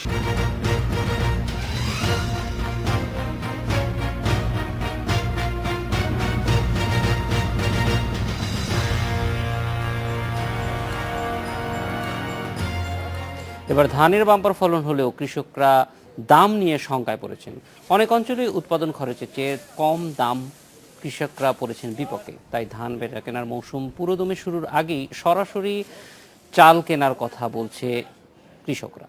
এবার ধানের বাম্পার ফলন হলেও কৃষকরা দাম নিয়ে শঙ্কায় পড়েছেন। অনেক অঞ্চলে উৎপাদন খরচের চেয়ে কম দাম কৃষকরা পড়েছেন বিপক্ষে। তাই ধান বেচা কেনার মৌসুম পুরোদমে শুরুর আগেই সরাসরি চাল কেনার কথা বলছে কৃষকরা।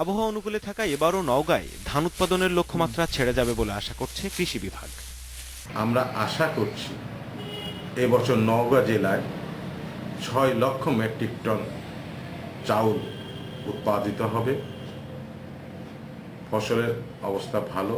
আবহাওয়া অনুকূলে থাকা এবারও নওগাঁয় ধান উৎপাদনের লক্ষ্যমাত্রা ছেড়ে যাবে বলে আশা করছে কৃষি বিভাগ। আমরা আশা করছি এবছর নওগাঁ জেলায় ৬ লক্ষ মেট্রিক টন চাউল উৎপাদিত হবে। ফসলের অবস্থা ভালো।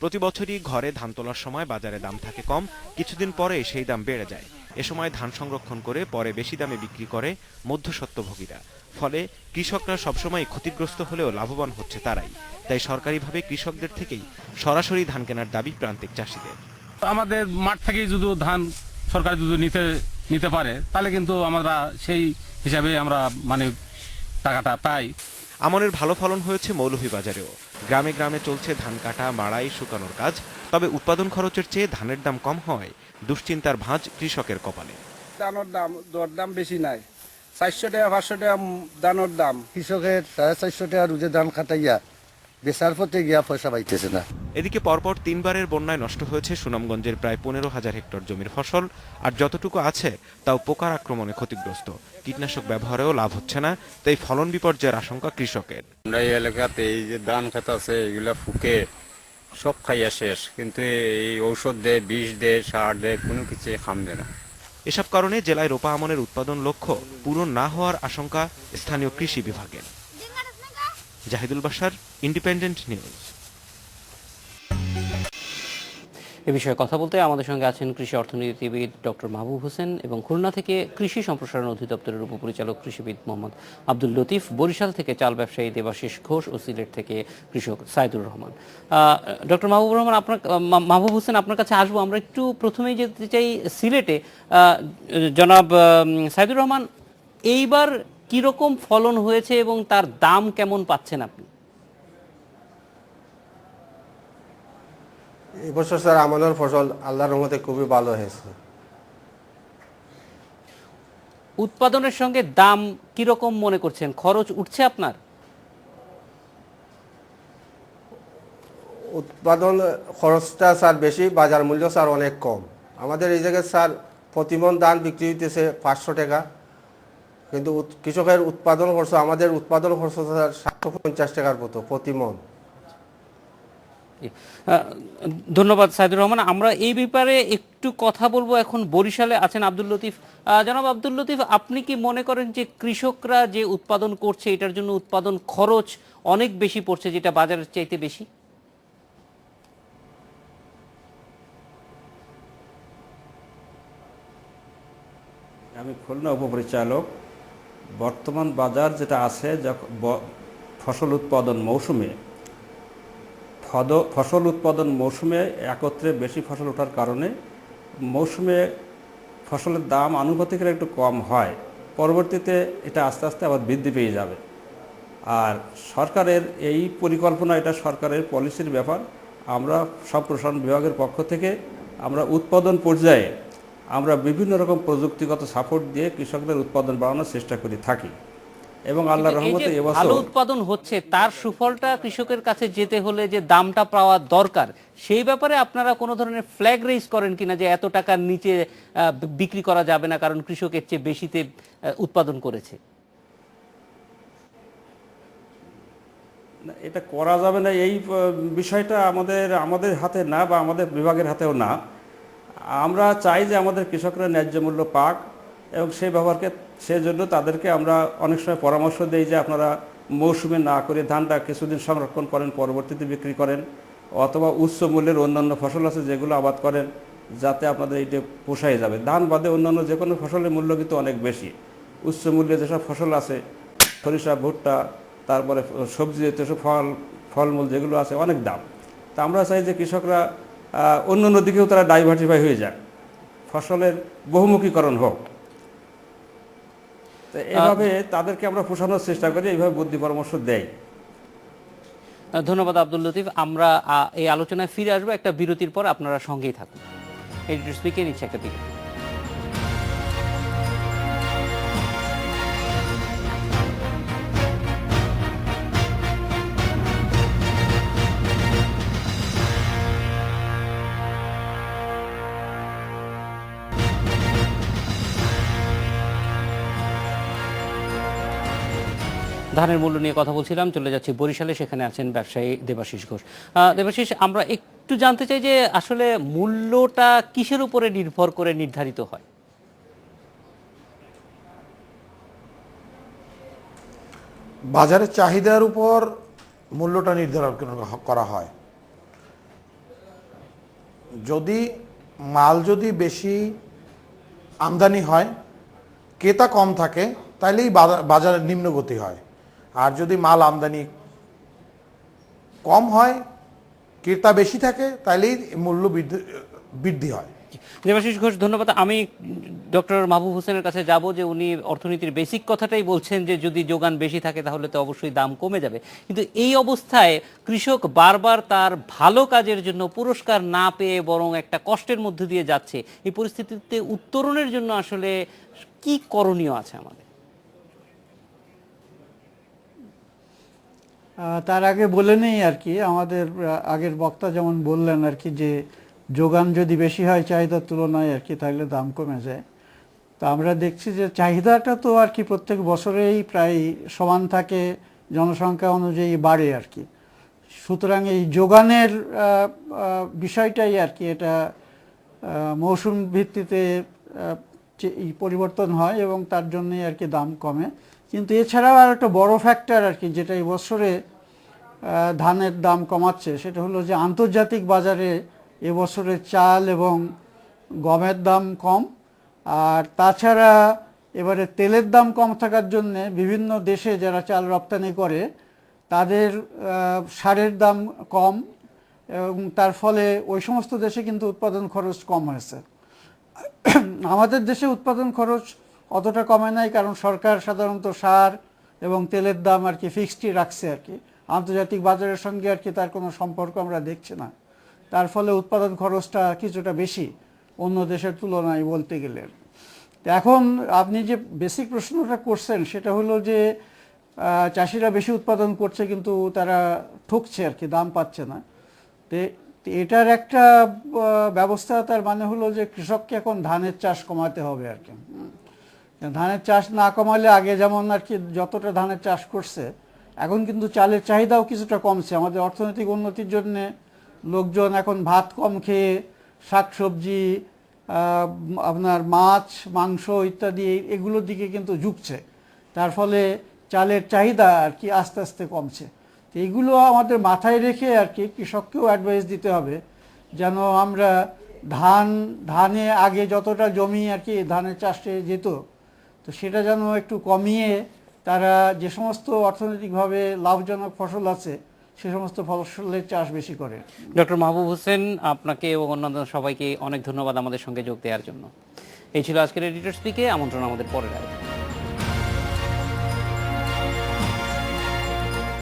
প্রতি বছরই ঘরে ধান তোলার সময় বাজারে দাম থাকে কম, কিছুদিন পরে সেই দাম বেড়ে যায়। এ সময় ধান সংরক্ষণ করে পরে বেশি দামে বিক্রি করে মধ্যস্বত্বভোগীরা। ফলে কৃষকরা সবসময় ক্ষতিগ্রস্ত হলেও লাভবান হচ্ছে তারাই। তাই সরকারিভাবে কৃষকদের থেকেই সরাসরি ধান কেনার দাবি প্রান্তিক চাষিদের। আমাদের মাঠ থেকেই যদি ধান সরকার যদি নিতে পারে তাহলে কিন্তু আমরা সেই হিসাবে আমরা টাকাটা পাই। আমনের ভালো ফলন হয়েছে মৌলভীবাজারেও। গ্রামে গ্রামে চলছে ধান কাটা, মাড়াই, শুকানোর কাজ। তবে উৎপাদন খরচের চেয়ে ধানের দাম কম হয় দুশ্চিন্তার ভাঁজ কৃষকের কপালে। ধানের দরদাম বেশি নাই, 400 টাকা 500 টাকা ধানের দাম। কৃষকের 450 টাকা রোজে ধান খাটাইয়া বেচার পথে গিয়া পয়সা পাইতেছে না। এদিকে পরপর 3 বারের বন্যায় নষ্ট হয়েছে সুনামগঞ্জের প্রায় 15,000 হেক্টর জমির ফসল। আর যতটুকু আছে তাও পোকার আক্রমণে ক্ষতিগ্রস্ত। কীটনাশক ব্যবহারেও লাভ হচ্ছে না, তাই ফলন বিপর্যয়ের আশঙ্কা কৃষকের। আমরা এই এলাকাতে এই যে ধান খেত আছে এগুলা ফুকে সব খাইয়া শেষ, কিন্তু এই ঔষধ দেয়, বিষ দেয়, সার দেয়, কোনো কিছু খাম দেয় না। এসব কারণে জেলায় রোপা আমনের উৎপাদন লক্ষ্য পূরণ না হওয়ার আশঙ্কা স্থানীয় কৃষি বিভাগের। Zahidul Bashar, Independent News. এ বিষয়ে কথা বলতে আমাদের সঙ্গে আছেন কৃষি অর্থনীতিবিদ ডক্টর মাহবুব হোসেন এবং খুলনা থেকে কৃষি সম্প্রসারণ অধিদপ্তরের উপপরিচালক কৃষিবিদ মোহাম্মদ আব্দুল লতিফ, বরিশাল থেকে চাল ব্যবসায়ী দেবাশিস ঘোষ ও সিলেট থেকে কৃষক সাইদুর রহমান। ডক্টর মাহবুব হোসেন, আপনার কাছে আসবো। আমরা একটু প্রথমেই যেতে চাই সিলেটে। জনাব সাইদুর রহমান, এইবার কিরকম ফলন হয়েছে এবং তার দাম কেমন পাচ্ছেন আপনি? এবছর স্যার আমাদের ফসল আল্লাহর রহমতে খুবই ভালো হয়েছে। উৎপাদনের সঙ্গে দাম কিরকম মনে করছেন? খরচ উঠছে আপনার? উৎপাদন খরচটা স্যার বেশি, বাজার মূল্য স্যার অনেক কম। আমাদের এই জায়গায় স্যার প্রতিমন ধান বিক্রি হইতেছে 500 টাকা, কিন্তু কৃষকের উৎপাদন খরচ, আমাদের উৎপাদন খরচ স্যার 750 টাকার মতো প্রতিমন। ধন্যবাদ সাইদুর রহমান। আমরা এই ব্যাপারে একটু কথা বলবো। এখন বরিশালে আছেন আব্দুল লতিফ। জনাব আব্দুল লতিফ, আপনি কি মনে করেন যে কৃষকরা যে উৎপাদন করছে এটার জন্য উৎপাদন খরচ অনেক বেশি পড়ছে, যেটা বাজারের চাইতে বেশি? আমি খুলনা উপপরিচালক। বর্তমান বাজার যেটা আছে, ফসল উৎপাদন মৌসুমে একত্রে বেশি ফসল ওঠার কারণে মৌসুমে ফসলের দাম আনুপাতিক একটু কম হয়, পরবর্তীতে এটা আস্তে আস্তে আবার বৃদ্ধি পেয়ে যাবে। আর সরকারের এই পরিকল্পনা, এটা সরকারের পলিসির ব্যাপার। আমরা সম্প্রসারণ বিভাগের পক্ষ থেকে আমরা উৎপাদন পর্যায়ে আমরা বিভিন্ন রকম প্রযুক্তিগত সাপোর্ট দিয়ে কৃষকদের উৎপাদন বাড়ানোর চেষ্টা করে থাকি এবং আল্লাহর রহমতে এবছর ভালো উৎপাদন হচ্ছে, তার সুফলটা কৃষকের কাছে যেতে হলে যে দামটা পাওয়া দরকার, সেই ব্যাপারে আপনারা কোনো ধরনের ফ্ল্যাগ রেইজ করেন কিনা যে এত টাকার নিচে বিক্রি করা যাবে না কারণ কৃষকের চেয়ে বেশিতে উৎপাদন করেছে? এটা করা যাবে না, এই বিষয়টা আমাদের হাতে না বা আমাদের বিভাগের হাতেও না। আমরা চাই যে আমাদের কৃষকরা ন্যায্য মূল্য পাক এবং সেই জন্য তাদেরকে আমরা অনেক সময় পরামর্শ দিই যে আপনারা মৌসুমে না করে ধানটা কিছুদিন সংরক্ষণ করেন, পরবর্তীতে বিক্রি করেন, অথবা উচ্চ মূল্যের অন্যান্য ফসল আছে যেগুলো আবাদ করেন, যাতে আপনাদের এইটা পোষায় যাবে। ধান বাদে অন্যান্য যে কোনো ফসলের মূল্য কিন্তু অনেক বেশি। উচ্চ মূল্যে যেসব ফসল আছে, সরিষা, ভুট্টা, তারপরে সবজি জাতীয় ফলমূল যেগুলো আছে, অনেক দাম। তা আমরা চাই যে কৃষকরা অন্য দিকেও তারা ডাইভার্সিফাই হয়ে যায়, ফসলের বহুমুখীকরণ হোক। তো এইভাবে তাদেরকে আমরা পোষানোর চেষ্টা করি, এইভাবে বুদ্ধি পরামর্শ দেই। ধন্যবাদ আব্দুল লতিফ। আমরা এই আলোচনায় ফিরে আসবো একটা বিরতির পর, আপনারা সঙ্গেই থাকুন। এডিটর স্পিকে নিচ্ছে একটা বিরতি। ধানের মূল্য নিয়ে কথা বলছিলাম, চলে যাচ্ছি বরিশালে, সেখানে আছেন ব্যবসায়ী দেবাশিস ঘোষ। দেবাশিস, আমরা একটু জানতে চাই যে আসলে মূল্যটা কিসের উপরে নির্ভর করে নির্ধারিত হয়? বাজারের চাহিদার উপর মূল্যটা নির্ধারণ করা হয়। যদি মাল বেশি আমদানি হয়, ক্রেতা কম থাকে, তাইলেই বাজারের নিম্নগতি হয়। আর যদি মাল আমদানি কম হয়, ক্রেতা বেশি থাকে, তাইলেই মূল্য বৃদ্ধি হয়। দেবাশিস ঘোষ, ধন্যবাদ। আমি ডক্টর মাহবুব হোসেনের কাছে যাব, যে উনি অর্থনীতির বেসিক কথাটাই বলছেন যে যদি যোগান বেশি থাকে তাহলে তো অবশ্যই দাম কমে যাবে। কিন্তু এই অবস্থায় কৃষক বারবার তার ভালো কাজের জন্য পুরস্কার না পেয়ে বরং একটা কষ্টের মধ্যে দিয়ে যাচ্ছে। এই পরিস্থিতিতে উত্তরণের জন্য আসলে কি করণীয় আছে আমাদের? তার আগে বলে নেই আর কি, আমাদের আগের বক্তা যেমন বললেন আর কি, যে যোগান যদি বেশি হয় চাহিদার তুলনায় আর কি, তাহলে দাম কমে যায়। তো আমরা দেখছি যে চাহিদাটা তো আর কি প্রত্যেক বছরেই প্রায় সমান থাকে, জনসংখ্যা অনুযায়ী বাড়ে আর কি। সুতরাং এই যোগানের বিষয়টাই আর কি, এটা মৌসুম ভিত্তিতে পরিবর্তন হয় এবং তার জন্যই আর কি দাম কমে। কিন্তু এছাড়াও আর একটা বড় ফ্যাক্টর আর কি, যেটা এই বছরে ধানের দাম কমাচ্ছে, সেটা হলো যে আন্তর্জাতিক বাজারে এবছরে চাল এবং গমের দাম কম। আর তাছাড়া এবারে তেলের দাম কম থাকার জন্য বিভিন্ন দেশে যারা চাল রপ্তানি করে তাদের সারের দাম কম, এবং তার ফলে ওই সমস্ত দেশে কিন্তু উৎপাদন খরচ কম হয়েছে। আমাদের দেশে উৎপাদন খরচ অতটা কমে নাই, কারণ সরকার সাধারণত সার এবং তেলের দাম আর কি ফিক্সডই রাখছে আর কি, আন্তর্জাতিক বাজারের সঙ্গে আর কি তার কোনো সম্পর্ক আমরা দেখছি না। তার ফলে উৎপাদন খরচটা কিছুটা বেশি অন্য দেশের তুলনায় বলতে গেলে। এখন আপনি যে বেসিক প্রশ্নটা করছেন সেটা হলো যে চাষিরা বেশি উৎপাদন করছে কিন্তু তারা ঠকছে আর কি, দাম পাচ্ছে না। তো এটার একটা ব্যবস্থা, তার মানে হলো যে কৃষককে এখন ধানের চাষ কমাতে হবে আর কি। ধানের চাষ না কমালে আগে যেমন আর কি যতটা ধানের চাষ করছে, এখন কিন্তু চালের চাহিদাও কিছুটা কমছে। আমাদের অর্থনৈতিক উন্নতির জন্য লোকজন এখন ভাত কম খেয়ে শাকসবজি, আপনার মাছ মাংস ইত্যাদি এগুলোর দিকে কিন্তু ঝুঁকছে। তার ফলে চালের চাহিদা আর কি আস্তে আস্তে কমছে। তো এইগুলো আমাদের মাথায় রেখে আর কি কৃষককেও অ্যাডভাইস দিতে হবে, যেন আমরা ধানে আগে যতটা জমি আর কি ধানের চাষে যেত, তো সেটা যেন একটু কমিয়ে তারা যে সমস্ত অর্থনৈতিকভাবে লাভজনক ফসল আছে সে সমস্ত ফসলের চাষ বেশি করে। ডক্টর মাহবুব হোসেন, আপনাকে এবং অন্যান্য সবাইকে অনেক ধন্যবাদ আমাদের সঙ্গে যোগ দেওয়ার জন্য। এই ছিল আজকের এডিটর স্পিকে। আমন্ত্রণ আমাদের পরের আয়োজন।